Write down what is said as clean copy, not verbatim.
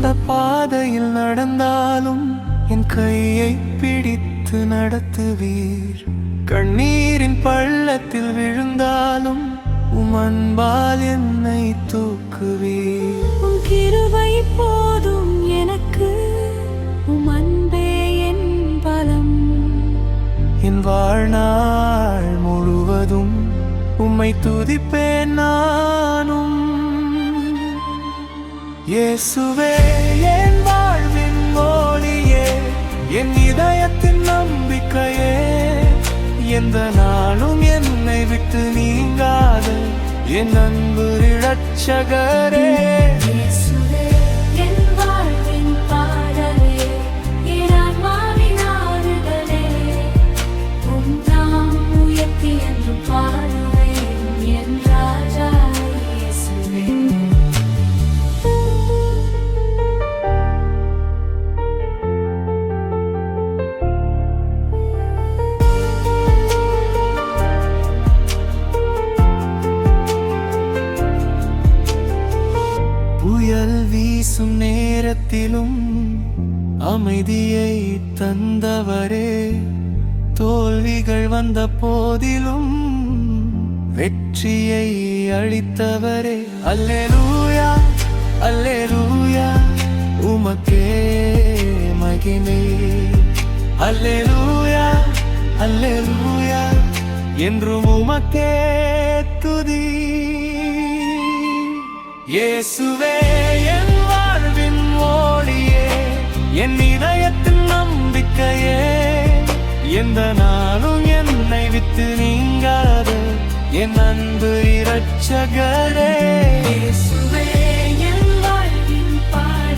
எந்த பாதையில் நடந்தாலும் என் கையை பிடித்து நடத்துவீர். கண்ணீரின் பள்ளத்தில் விழுந்தாலும் உம் அன்பால் என்னை தூக்குவீர். உம் கிருபை போதும் எனக்கு, உம் அன்பே என் பலம். என் வாழ்நாள் முழுவதும் உம்மை துதிப்பேன் நானும். இயேசுவே என் வாழ்வின் ஒளியே, என் இதயத்தின் நம்பிக்கையே, எந்த நாளும் என்னை விட்டு நீங்காத என் அன்பு இரட்சகரே. இயேசுவே என் வாழ்வின் பாடலே, என் ஆன்மாவின் ஆறுதலே, உம் நாமம் உயர்த்தி என்றும் பாடுவேன் என் ராஜா இயேசுவே. புயல் வீசும் நேரத்திலும் அமைதியை தந்தவரே, தோல்விகள் வந்த போதிலும் வெற்றியை அளித்தவரே. அல்லேலூயா அல்லேலூயா உமக்கே மகிமை. அல்லேலூயா அல்லேலூயா என்றும் உமக்கே துதி. இயேசுவே என் வாழ்வின் ஒளியே, என் இதயத்தின் நம்பிக்கையே, எந்த நாளும் என்னை விட்டு நீங்காத என் அன்பு இரட்சகரே. இயேசுவே என் வாழ்வின் பாடலே,